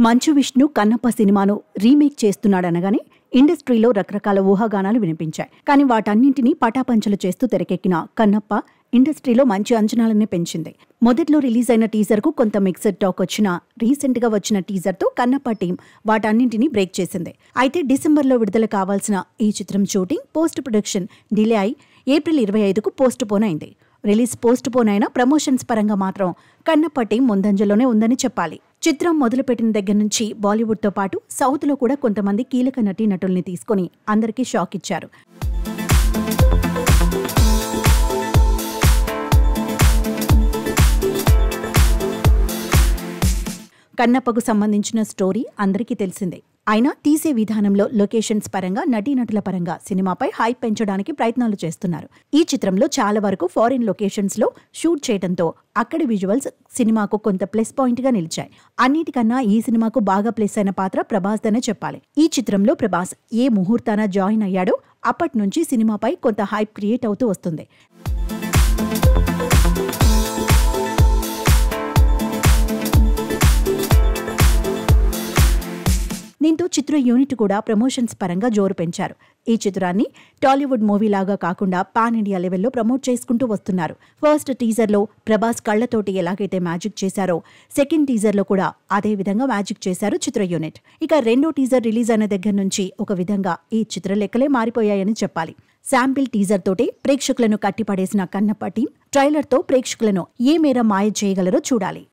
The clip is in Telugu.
మంచు విష్ణు కన్నప్ప సినిమాను రీమేక్ చేస్తున్నాడనగానే ఇండస్ట్రీలో రకరకాల ఊహాగానాలు వినిపించాయి. కానీ వాటన్నింటినీ పటాపంచలు చేస్తూ తెరకెక్కిన కన్నప్ప ఇండస్ట్రీలో మంచి అంచనాలనే పెంచింది. మొదట్లో రిలీజ్ అయిన టీజర్కు కొంత మిక్స్డ్ టాక్ వచ్చినా రీసెంట్ గా వచ్చిన టీజర్తో కన్నప్ప టీం వాటన్నింటినీ బ్రేక్ చేసింది. అయితే డిసెంబర్లో విడుదల కావాల్సిన ఈ చిత్రం షూటింగ్ పోస్ట్ ప్రొడక్షన్ డిలే అయి ఏప్రిల్ 25కు పోస్ట్ పోన్ అయింది. రిలీజ్ పోస్ట్ పోన్ అయిన ప్రమోషన్స్ పరంగా మాత్రం కన్నప్ప టీం ముందంజలోనే ఉందని చెప్పాలి. చిత్రం మొదలుపెట్టిన దగ్గర నుంచి బాలీవుడ్తో పాటు సౌత్లో కూడా కొంతమంది కీలక నటీనటుల్ని తీసుకుని అందరికీ షాక్ ఇచ్చారు. కన్నప్పకు సంబంధించిన స్టోరీ అందరికీ తెలిసిందే. అయినా తీసే విధానంలో లొకేషన్స్ పరంగా నటీనటుల పరంగా సినిమాపై హైప్ పెంచడానికి ప్రయత్నాలు చేస్తున్నారు. ఈ చిత్రంలో చాలా వరకు ఫారిన్ లొకేషన్స్ లో షూట్ చేయడంతో అక్కడి విజువల్స్ సినిమాకు కొంత ప్లస్ పాయింట్ గా నిలిచాయి. అన్నిటికన్నా ఈ సినిమాకు బాగా ప్లస్ అయిన పాత్ర ప్రభాస్ దనే చెప్పాలి. ఈ చిత్రంలో ప్రభాస్ ఏ ముహూర్తాన జాయిన్ అయ్యాడో అప్పటి నుంచి సినిమాపై కొంత హైప్ క్రియేట్ అవుతూ వస్తుంది. దీంతో చిత్ర యూనిట్ కూడా ప్రమోషన్స్ పరంగా జోరు పెంచారు. ఈ చిత్రాన్ని టాలీవుడ్ మూవీలాగా కాకుండా పాన్ ఇండియా లెవెల్లో ప్రమోట్ చేసుకుంటూ వస్తున్నారు. ఫస్ట్ టీజర్లో ప్రభాస్ కళ్లతోటి ఎలాగైతే మ్యాజిక్ చేశారో సెకండ్ టీజర్లో కూడా అదే విధంగా మ్యాజిక్ చేశారు చిత్ర యూనిట్. ఇక రెండో టీజర్ రిలీజ్ అయిన దగ్గర నుంచి ఒక విధంగా ఈ చిత్ర లెక్కలే మారిపోయాయని చెప్పాలి. శాంపిల్ టీజర్ తోటే ప్రేక్షకులను కట్టిపడేసిన కన్నప్ప టీం ట్రైలర్తో ప్రేక్షకులను ఏ మేర మాయ చేయగలరో చూడాలి.